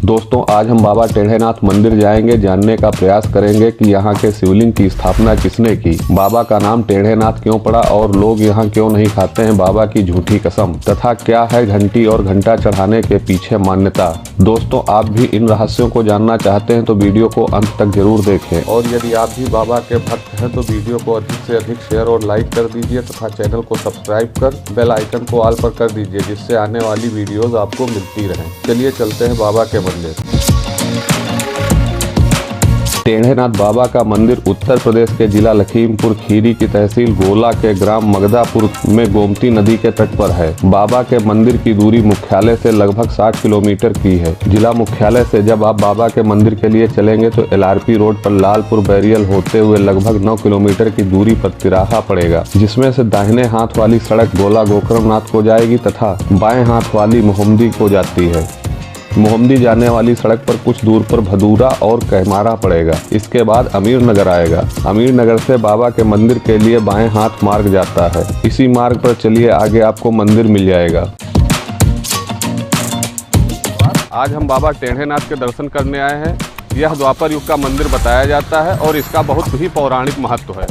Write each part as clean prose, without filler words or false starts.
दोस्तों आज हम बाबा टेढ़ेनाथ मंदिर जाएंगे, जानने का प्रयास करेंगे कि यहाँ के शिवलिंग की स्थापना किसने की, बाबा का नाम टेढ़ेनाथ क्यों पड़ा और लोग यहाँ क्यों नहीं खाते हैं बाबा की झूठी कसम, तथा क्या है घंटी और घंटा चढ़ाने के पीछे मान्यता। दोस्तों आप भी इन रहस्यों को जानना चाहते हैं तो वीडियो को अंत तक जरूर देखें, और यदि आप भी बाबा के भक्त हैं तो वीडियो को अधिक से अधिक शेयर और लाइक कर दीजिए तथा चैनल को सब्सक्राइब कर बेल आइकन को ऑल पर कर दीजिए, जिससे आने वाली वीडियोस आपको मिलती रहें। चलिए चलते हैं बाबा के मंदिर। टेढ़ेनाथ बाबा का मंदिर उत्तर प्रदेश के जिला लखीमपुर खीरी की तहसील गोला के ग्राम मगदापुर में गोमती नदी के तट पर है। बाबा के मंदिर की दूरी मुख्यालय से लगभग 60 किलोमीटर की है। जिला मुख्यालय से जब आप बाबा के मंदिर के लिए चलेंगे तो LRP रोड पर लालपुर बैरियल होते हुए लगभग 9 किलोमीटर की दूरी पर तिराहा पड़ेगा, जिसमें से दाहिने हाथ वाली सड़क गोला गोकर्णनाथ को जाएगी तथा बाएं हाथ वाली मोहम्मदी को जाती है। मोहम्मदी जाने वाली सड़क पर कुछ दूर पर भदूरा और कहमारा पड़ेगा। इसके बाद अमीर नगर आएगा। अमीर नगर से बाबा के मंदिर के लिए बाएं हाथ मार्ग जाता है। इसी मार्ग पर चलिए, आगे आपको मंदिर मिल जाएगा। आज हम बाबा टेढ़ेनाथ के दर्शन करने आए हैं। यह द्वापर युग का मंदिर बताया जाता है और इसका बहुत ही पौराणिक महत्व है।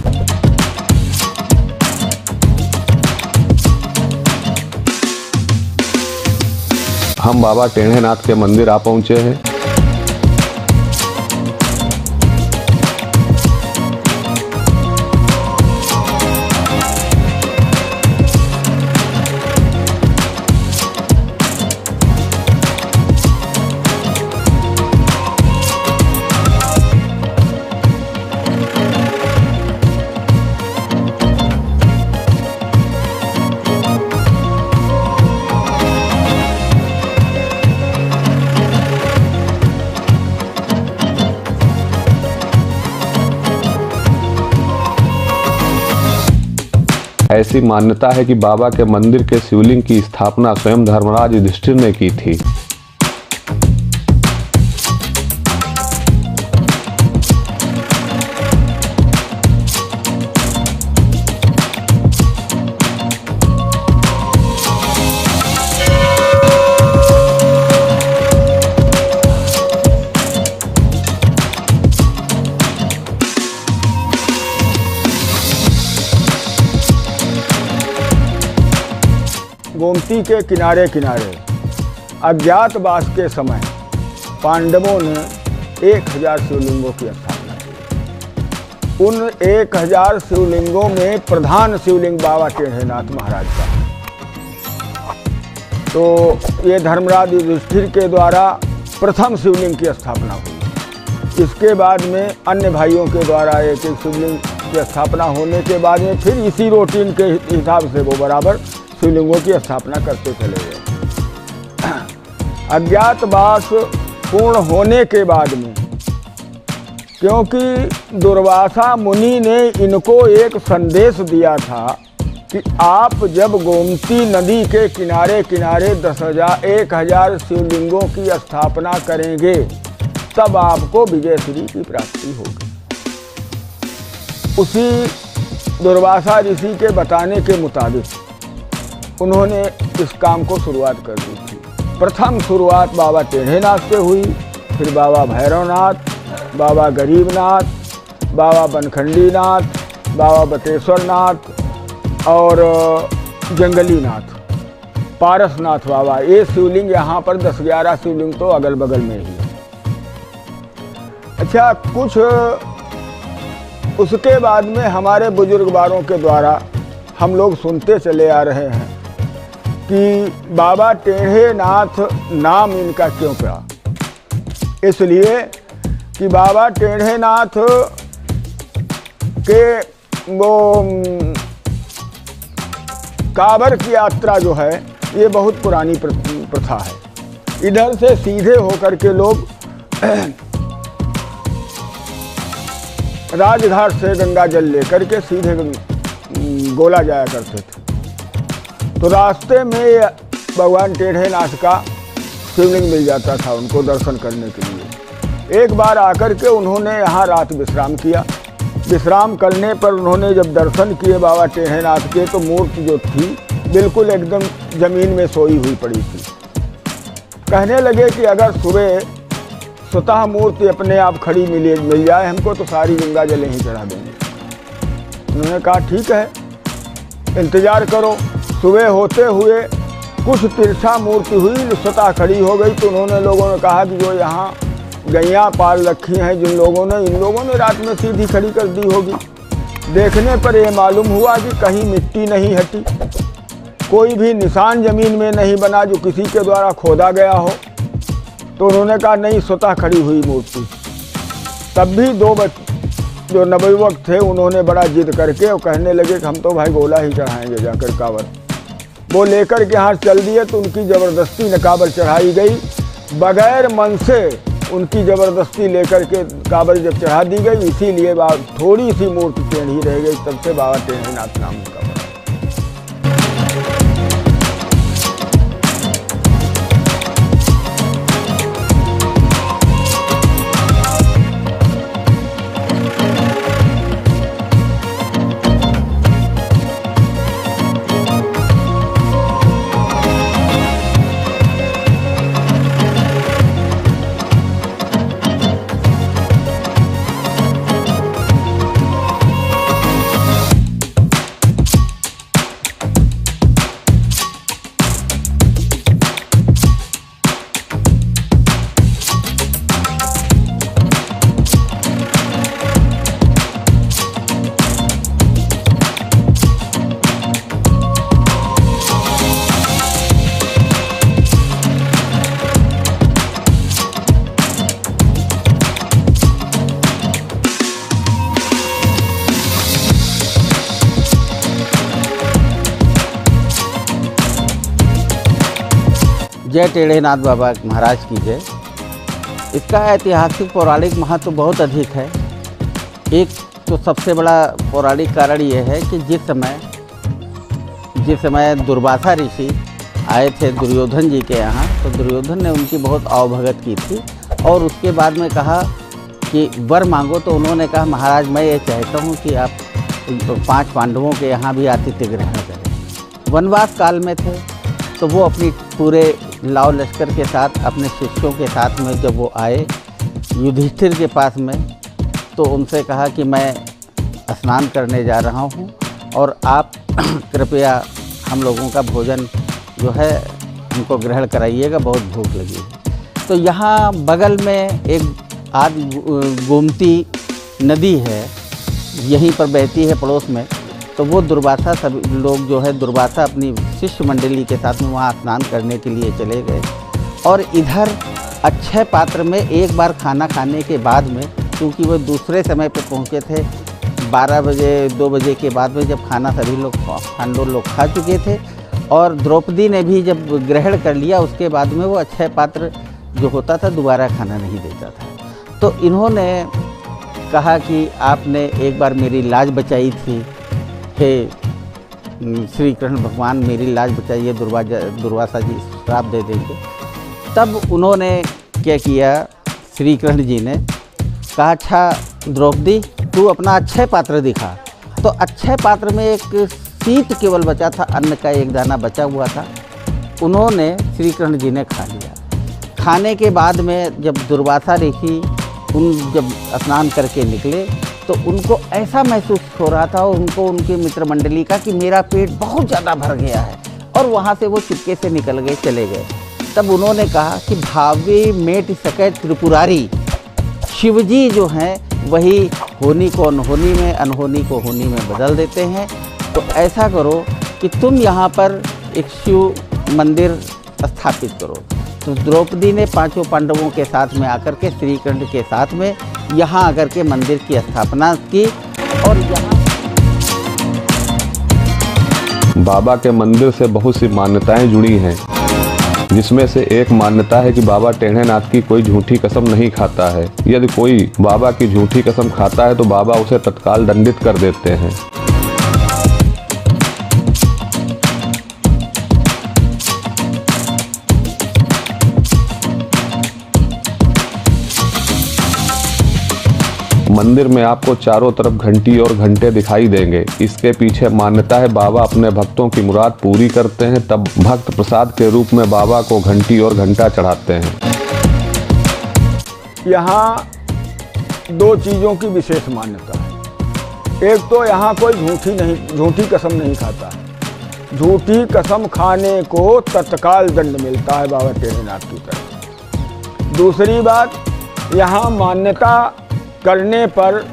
हम बाबा टेढ़ेनाथ के मंदिर आ पहुंचे हैं। ऐसी मान्यता है कि बाबा के मंदिर के शिवलिंग की स्थापना स्वयं धर्मराज युधिष्ठिर ने की थी। गोमती के किनारे किनारे अज्ञातवास के समय पांडवों ने 1000 शिवलिंगों की स्थापना की। उन 1000 शिवलिंगों में प्रधान शिवलिंग बाबा टेढ़ेनाथ महाराज का है। तो ये धर्मराज युधिष्ठिर के द्वारा प्रथम शिवलिंग की स्थापना हुई। इसके बाद में अन्य भाइयों के द्वारा एक एक शिवलिंग की स्थापना होने के बाद में फिर इसी रूटीन के हिसाब से वो बराबर शिवलिंगों की स्थापना करते चले गए। अज्ञातवास पूर्ण होने के बाद में, क्योंकि दुर्वासा मुनि ने इनको एक संदेश दिया था कि आप जब गोमती नदी के किनारे किनारे 1000 शिवलिंगों की स्थापना करेंगे तब आपको विजयश्री की प्राप्ति होगी। उसी दुर्वासा ऋषि के बताने के मुताबिक उन्होंने इस काम को शुरुआत कर दी थी। प्रथम शुरुआत बाबा टेढ़ेनाथ से हुई, फिर बाबा भैरवनाथ, बाबा गरीबनाथ, बाबा बनखंडीनाथ, बाबा बटेश्वरनाथ और जंगलीनाथ, पारसनाथ बाबा। ये शिवलिंग यहाँ पर 10-11 शिवलिंग तो अगल बगल में ही है। अच्छा, कुछ उसके बाद में हमारे बुजुर्गवारों के द्वारा हम लोग सुनते चले आ रहे हैं कि बाबा टेढ़ेनाथ नाम इनका क्यों पड़ा। इसलिए कि बाबा टेढ़ेनाथ के वो कांवर की यात्रा जो है ये बहुत पुरानी प्रथा है। इधर से सीधे होकर के लोग राजघाट से गंगा जल लेकर के सीधे गोला जाया करते थे। तो रास्ते में भगवान टेढ़ेनाथ का शिवलिंग मिल जाता था उनको दर्शन करने के लिए। एक बार आकर के उन्होंने यहाँ रात विश्राम किया। विश्राम करने पर उन्होंने जब दर्शन किए बाबा टेढ़ेनाथ के, तो मूर्ति जो थी बिल्कुल एकदम जमीन में सोई हुई पड़ी थी। कहने लगे कि अगर सुबह स्वतः मूर्ति अपने आप खड़ी मिल जाए हमको तो सारी गंगा जल ही चढ़ा देंगे। उन्होंने कहा ठीक है, इंतज़ार करो। सुबह होते हुए कुछ तिरछा मूर्ति हुई, स्वतः खड़ी हो गई। तो उन्होंने लोगों ने कहा कि जो यहाँ गैया पाल रखी हैं जिन लोगों ने, इन लोगों ने रात में सीधी खड़ी कर दी होगी। देखने पर यह मालूम हुआ कि कहीं मिट्टी नहीं हटी, कोई भी निशान ज़मीन में नहीं बना जो किसी के द्वारा खोदा गया हो। तो उन्होंने कहा नहीं, स्वतः खड़ी हुई मूर्ति। तब भी दो जो नवयुवक थे उन्होंने बड़ा जिद करके और कहने लगे कि हम तो भाई गोला ही चढ़ाएंगे जाकर कांवर। वो लेकर के हाथ चल दिए तो उनकी ज़बरदस्ती न कांवर चढ़ाई गई। बगैर मन से उनकी ज़बरदस्ती लेकर के कांवर जब चढ़ा दी गई, इसीलिए थोड़ी सी मूर्ति टेढ़ी रह गई। तब से बाबा टेढ़ीनाथ नाम उनका पड़ा। जय टेढ़ेनाथ बाबा महाराज की जय। इसका ऐतिहासिक पौराणिक महत्व बहुत अधिक है। एक तो सबसे बड़ा पौराणिक कारण ये है कि जिस समय दुर्वासा ऋषि आए थे दुर्योधन जी के यहाँ, तो दुर्योधन ने उनकी बहुत आवभगत की थी और उसके बाद में कहा कि वर मांगो। तो उन्होंने कहा महाराज मैं ये चाहता हूँ कि आप 5 पांडवों के यहाँ भी आतिथ्य ग्रहण करें। वनवास काल में थे तो वो अपनी पूरे लाव लश्कर के साथ अपने शिष्यों के साथ में जब वो आए युधिष्ठिर के पास में, तो उनसे कहा कि मैं स्नान करने जा रहा हूँ और आप कृपया हम लोगों का भोजन जो है हमको ग्रहण कराइएगा, बहुत भूख लगी है। तो यहाँ बगल में एक आदि गोमती नदी है, यहीं पर बहती है पड़ोस में। तो वो दुर्वासा सभी लोग जो है दुर्वासा अपनी शिष्य मंडली के साथ में वहाँ स्नान करने के लिए चले गए। और इधर अक्षय पात्र में एक बार खाना खाने के बाद में, क्योंकि वो दूसरे समय पे पहुँचे थे 12 बजे 2 बजे के बाद में, जब खाना सभी लोग पांडव लोग खा चुके थे और द्रौपदी ने भी जब ग्रहण कर लिया, उसके बाद में वो अक्षय पात्र जो होता था दोबारा खाना नहीं देता था। तो इन्होंने कहा कि आपने एक बार मेरी लाज बचाई थी, हे श्री कृष्ण भगवान मेरी लाज बचाइए, दुर्वासा जी श्राप दे देंगे। तब उन्होंने क्या किया, श्री कृष्ण जी ने कहा अच्छा द्रौपदी तू अपना अक्षय पात्र दिखा। तो अक्षय पात्र में एक शीत केवल बचा था, अन्न का एक दाना बचा हुआ था। उन्होंने श्री कृष्ण जी ने खा लिया। खाने के बाद में जब दुर्वासा ऋषि जब स्नान करके निकले तो उनको ऐसा महसूस हो रहा था, उनको उनके मित्र मंडली का, कि मेरा पेट बहुत ज़्यादा भर गया है। और वहाँ से वो चुपके से निकल गए, चले गए। तब उन्होंने कहा कि भावी मेट सके त्रिपुरारी, शिवजी जो हैं वही होनी को अनहोनी में, अनहोनी को होनी में बदल देते हैं। तो ऐसा करो कि तुम यहाँ पर एक शिव मंदिर स्थापित करो। तो द्रौपदी ने 5 पांडवों के साथ में आकर के श्री कृष्ण के साथ में यहाँ आकर के मंदिर की स्थापना की। और यहाँ बाबा के मंदिर से बहुत सी मान्यताएं जुड़ी हैं, जिसमें से एक मान्यता है कि बाबा टेढ़ेनाथ की कोई झूठी कसम नहीं खाता है। यदि कोई बाबा की झूठी कसम खाता है तो बाबा उसे तत्काल दंडित कर देते हैं। मंदिर में आपको चारों तरफ घंटी और घंटे दिखाई देंगे। इसके पीछे मान्यता है बाबा अपने भक्तों की मुराद पूरी करते हैं, तब भक्त प्रसाद के रूप में बाबा को घंटी और घंटा चढ़ाते हैं। यहाँ दो चीज़ों की विशेष मान्यता है। एक तो यहाँ कोई झूठी कसम नहीं खाता है। झूठी कसम खाने को तत्काल दंड मिलता है बाबा टेढ़ेनाथ की तरफ। दूसरी बात, यहाँ मान्यता करने पर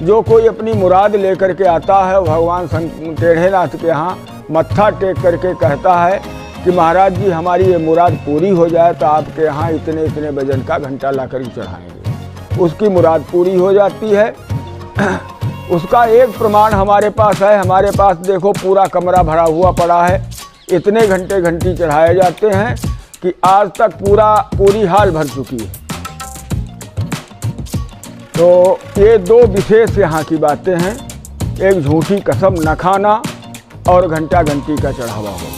जो कोई अपनी मुराद लेकर के आता है, भगवान टेढ़ेनाथ के यहाँ मत्था टेक करके कहता है कि महाराज जी हमारी ये मुराद पूरी हो जाए तो आपके यहाँ इतने इतने वजन का घंटा ला कर चढ़ाएंगे। उसकी मुराद पूरी हो जाती है। उसका एक प्रमाण हमारे पास है। हमारे पास देखो पूरा कमरा भरा हुआ पड़ा है। इतने घंटे घंटी चढ़ाए जाते हैं कि आज तक पूरी हाल भर चुकी है। तो ये दो विशेष यहाँ की बातें हैं, एक झूठी कसम न खाना और घंटा घंटी का चढ़ावा होना।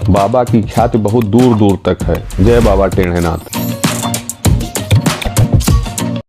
बाबा की ख्याति बहुत दूर दूर तक है। जय बाबा टेढ़ेनाथ।